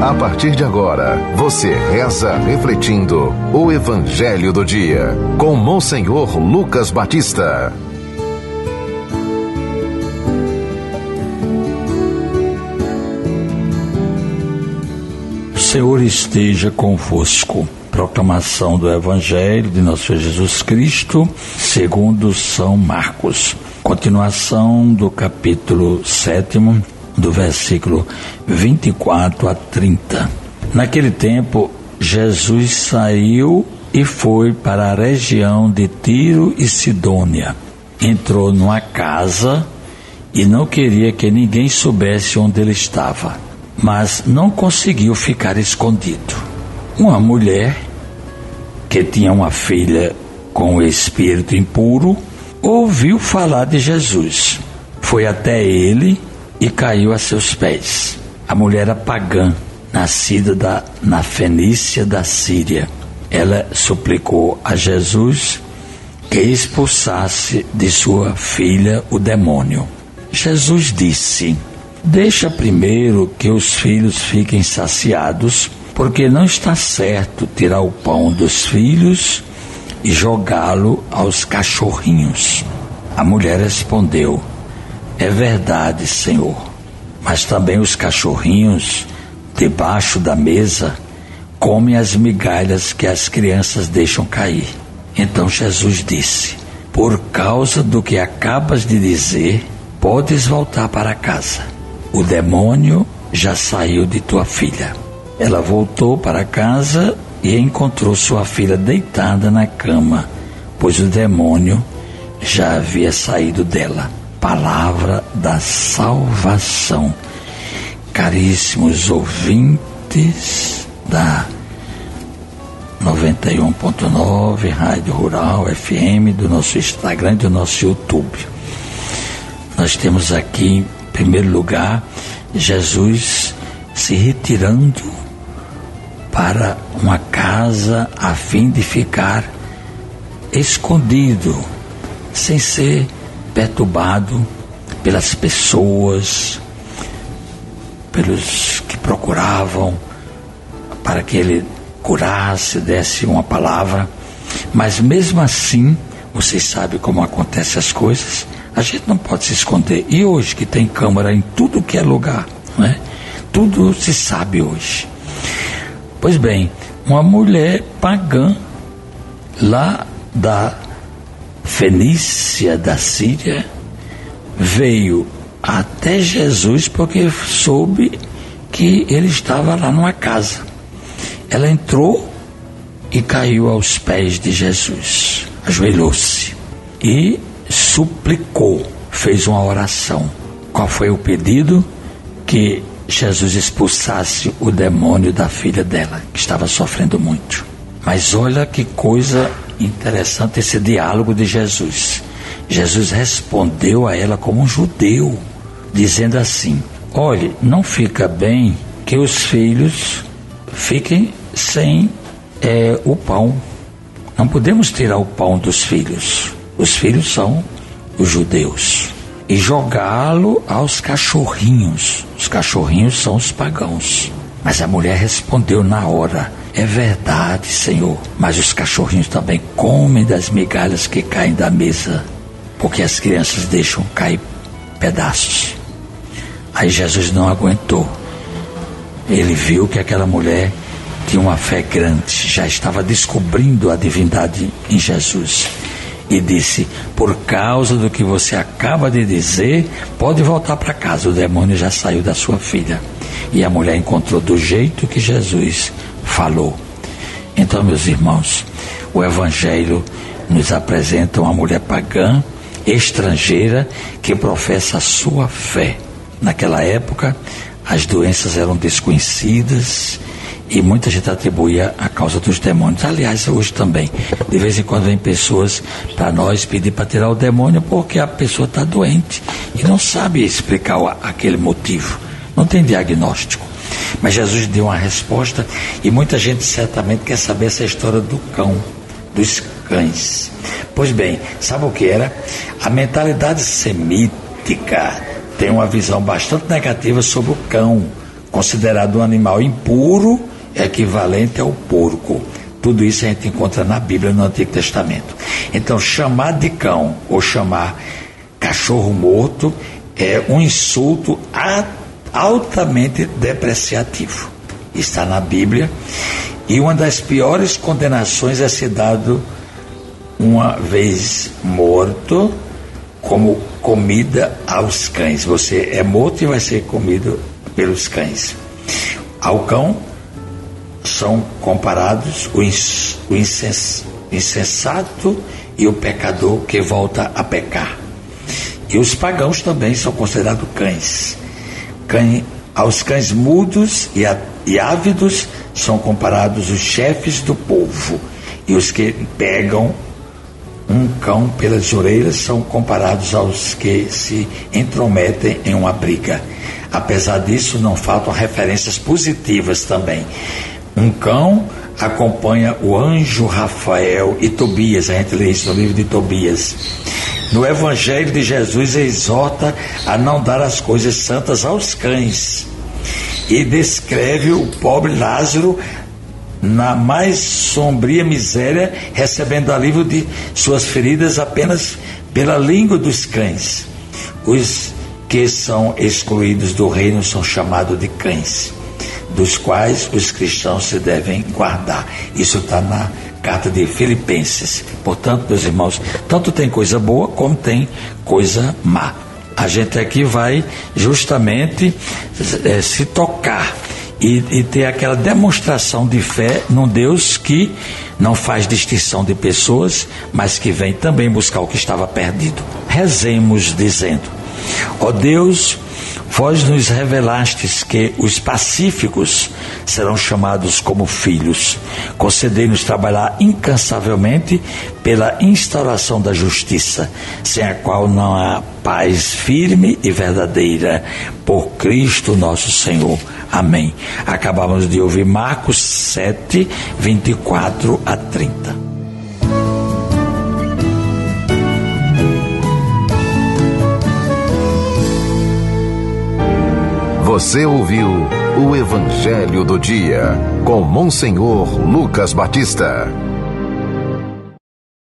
A partir de agora, você reza refletindo o Evangelho do Dia, com Monsenhor Lucas Batista. O Senhor esteja convosco. Proclamação do Evangelho de nosso Senhor Jesus Cristo, segundo São Marcos. Continuação do capítulo 7, do versículo 24 a 30. Naquele tempo, Jesus saiu e foi para a região de Tiro e Sidônia. Entrou numa casa e não queria que ninguém soubesse onde ele estava, mas não conseguiu ficar escondido. Uma mulher que tinha uma filha com o espírito impuro ouviu falar de Jesus. Foi até ele e caiu a seus pés. A mulher era pagã, nascida na Fenícia da Síria. Ela suplicou a Jesus que expulsasse de sua filha o demônio. Jesus disse: deixa primeiro que os filhos fiquem saciados, porque não está certo tirar o pão dos filhos e jogá-lo aos cachorrinhos. A mulher respondeu: é verdade, Senhor, mas também os cachorrinhos, debaixo da mesa, comem as migalhas que as crianças deixam cair. Então Jesus disse: por causa do que acabas de dizer, podes voltar para casa. O demônio já saiu de tua filha. Ela voltou para casa e encontrou sua filha deitada na cama, pois o demônio já havia saído dela. Palavra da salvação. Caríssimos ouvintes da 91.9 Rádio Rural FM, do nosso Instagram e do nosso YouTube. Nós temos aqui, em primeiro lugar, Jesus se retirando para uma casa a fim de ficar escondido, sem ser perturbado pelas pessoas, pelos que procuravam para que ele curasse, desse uma palavra. Mas mesmo assim, vocês sabem como acontecem as coisas, a gente não pode se esconder. E hoje que tem câmera em tudo que é lugar, não é? Tudo se sabe hoje. Pois bem, uma mulher pagã lá da Fenícia da Síria veio até Jesus porque soube que ele estava lá numa casa. Ela entrou e caiu aos pés de Jesus, ajoelhou-se e suplicou, fez uma oração. Qual foi o pedido? Que Jesus expulsasse o demônio da filha dela, que estava sofrendo muito. Mas olha que coisa interessante esse diálogo de Jesus. Jesus respondeu a ela como um judeu, dizendo assim: olhe, não fica bem que os filhos fiquem sem o pão. Não podemos tirar o pão dos filhos. Os filhos são os judeus. E jogá-lo aos cachorrinhos. Os cachorrinhos são os pagãos. Mas a mulher respondeu na hora: é verdade, Senhor, mas os cachorrinhos também comem das migalhas que caem da mesa, porque as crianças deixam cair pedaços. Aí Jesus não aguentou. Ele viu que aquela mulher tinha uma fé grande, já estava descobrindo a divindade em Jesus. E disse: por causa do que você acaba de dizer, pode voltar para casa, o demônio já saiu da sua filha. E a mulher encontrou do jeito que Jesus falou. Então, meus irmãos, o Evangelho nos apresenta uma mulher pagã, estrangeira, que professa a sua fé. Naquela época, as doenças eram desconhecidas e muita gente atribuía a causa dos demônios. Aliás, hoje também, de vez em quando vem pessoas para nós pedir para tirar o demônio porque a pessoa está doente e não sabe explicar aquele motivo, não tem diagnóstico. Mas Jesus deu uma resposta e muita gente certamente quer saber essa história do cão, dos cães. Pois bem, sabe o que era? A mentalidade semítica tem uma visão bastante negativa sobre o cão, considerado um animal impuro, equivalente ao porco. Tudo isso a gente encontra na Bíblia, no Antigo Testamento. Então, chamar de cão ou chamar cachorro morto é um insulto altamente depreciativo. Está na Bíblia. E uma das piores condenações é ser dado uma vez morto como comida aos cães. Você é morto e vai ser comido pelos cães. Ao cão são comparados o insensato e o pecador que volta a pecar. E os pagãos também são considerados cães. Aos cães mudos e ávidos são comparados os chefes do povo. E os que pegam um cão pelas orelhas são comparados aos que se intrometem em uma briga. Apesar disso, não faltam referências positivas também. Um cão acompanha o anjo Rafael e Tobias. A gente lê isso no livro de Tobias. No Evangelho de Jesus, exorta a não dar as coisas santas aos cães e descreve o pobre Lázaro na mais sombria miséria, recebendo alívio de suas feridas apenas pela língua dos cães. Os que são excluídos do reino são chamados de cães, dos quais os cristãos se devem guardar. Isso está na carta de Filipenses. Portanto, meus irmãos, tanto tem coisa boa como tem coisa má. A gente aqui vai justamente se tocar e ter aquela demonstração de fé num Deus que não faz distinção de pessoas, mas que vem também buscar o que estava perdido. Rezemos dizendo: ó Deus, vós nos revelastes que os pacíficos serão chamados como filhos. Concedei-nos trabalhar incansavelmente pela instauração da justiça, sem a qual não há paz firme e verdadeira. Por Cristo nosso Senhor. Amém. Acabamos de ouvir Marcos 7, 24 a 30. Você ouviu o Evangelho do Dia, com Monsenhor Lucas Batista.